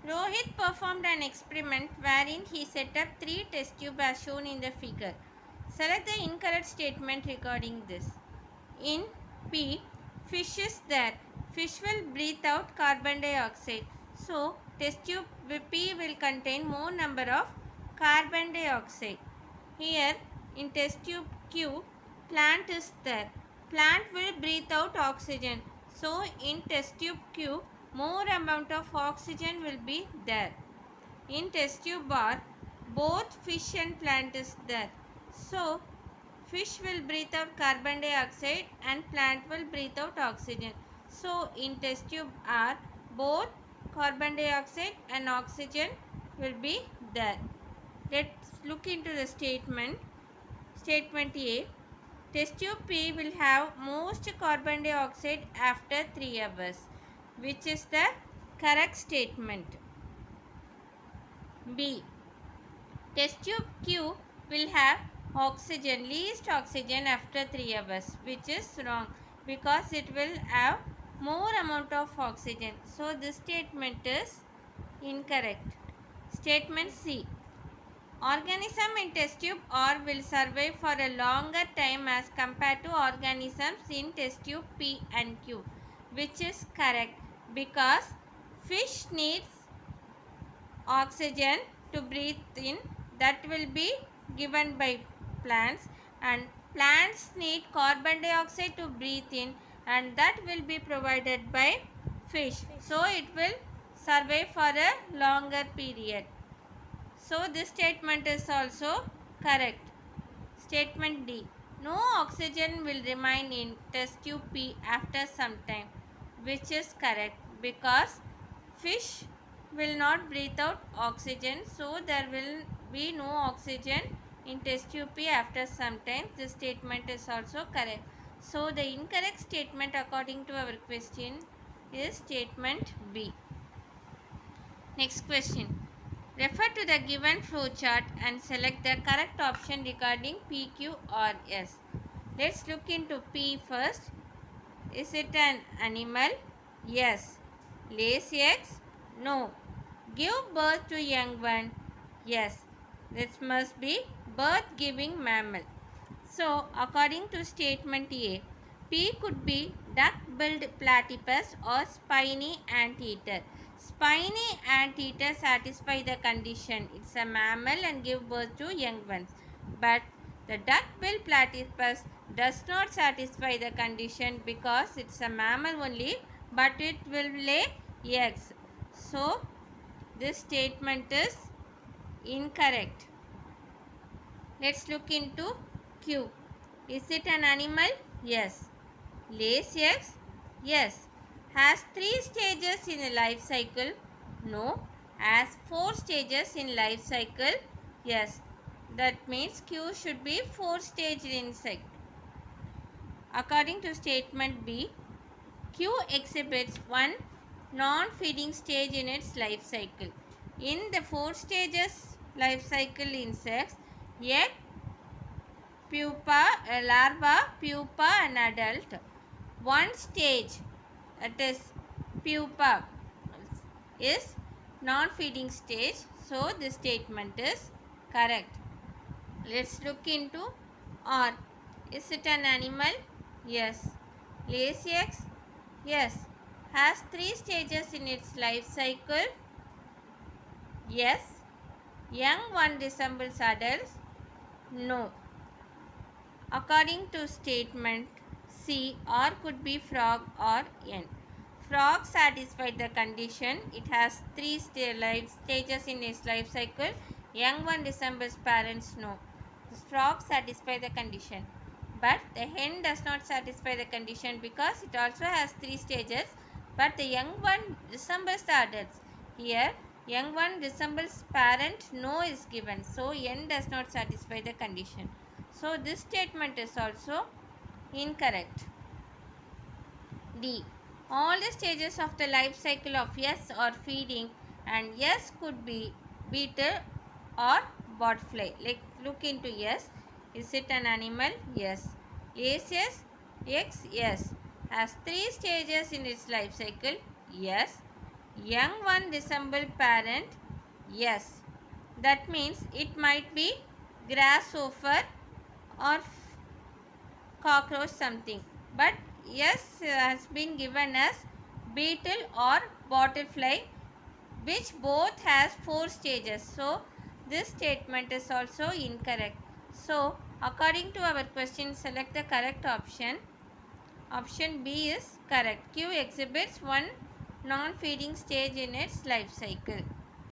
Rohit performed an experiment wherein he set up 3 test tubes as shown in the figure. Select the incorrect statement regarding this. In P, fish is there. Fish will breathe out carbon dioxide. So, test tube P will contain more number of carbon dioxide. Here, in test tube Q, plant is there. Plant will breathe out oxygen. So, in test tube Q, more amount of oxygen will be there. In test tube R, both fish and plant is there. So, fish will breathe out carbon dioxide and plant will breathe out oxygen. So, in test tube R, both carbon dioxide and oxygen will be there. Let's look into the statement. Statement A. Test tube P will have most carbon dioxide after 3 hours, which is the correct statement. B. Test tube Q will have least oxygen after 3 hours, which is wrong because it will have more amount of oxygen. So, this statement is incorrect. Statement C. Organism in test tube R will survive for a longer time as compared to organisms in test tube P and Q, which is correct because fish needs oxygen to breathe in, that will be given by plants, and plants need carbon dioxide to breathe in, and that will be provided by fish. So it will survive for a longer period. So this statement is also correct. Statement D. No oxygen will remain in test tube P after some time, which is correct because fish will not breathe out oxygen, so there will be no oxygen in test tube P after some time. This statement is also correct. So the incorrect statement according to our question is statement B. Next question. Refer to the given flowchart and select the correct option regarding P, Q or S. Let's look into P first. Is it an animal? Yes. Lays eggs? No. Give birth to young one? Yes. This must be birth-giving mammal. So, according to statement A, P could be duck-billed platypus or spiny anteater. Spiny anteater satisfy the condition. It's a mammal and give birth to young ones. But the duck-billed platypus does not satisfy the condition because it's a mammal only, but it will lay eggs. So, this statement is incorrect. Let's look into Q. Is it an animal? Yes. Lays eggs? Yes. Has 3 stages in a life cycle? No. Has 4 stages in life cycle? Yes. That means Q should be 4-stage insect. According to statement B, Q exhibits one non-feeding stage in its life cycle. In the 4 stages life cycle insects, egg, pupa, larva, pupa and adult. One stage, that is pupa, is non-feeding stage. So this statement is correct. Let's look into R. Is it an animal? Yes. Lays eggs? Yes. Has 3 stages in its life cycle? Yes. Young one resembles adults? No. According to statement C, R could be frog or N. Frog satisfied the condition. It has 3 stages in its life cycle. Young one resembles parents? No. The frog satisfies the condition. But the hen does not satisfy the condition because it also has 3 stages. But the young one resembles the adults. Here, young one resembles parent? No is given. So, N does not satisfy the condition. So, this statement is also incorrect. D. All the stages of the life cycle of S are feeding, and S could be beetle or botfly. Like, look into S. Is it an animal? Yes. Lays eggs? Yes. Has 3 stages in its life cycle? Yes. Young one resemble parent? Yes. That means it might be grasshopper or cockroach something. But yes has been given as beetle or butterfly, which both has 4 stages. So this statement is also incorrect. So according to our question, select the correct option. Option B is correct. Q exhibits one non-feeding stage in its life cycle.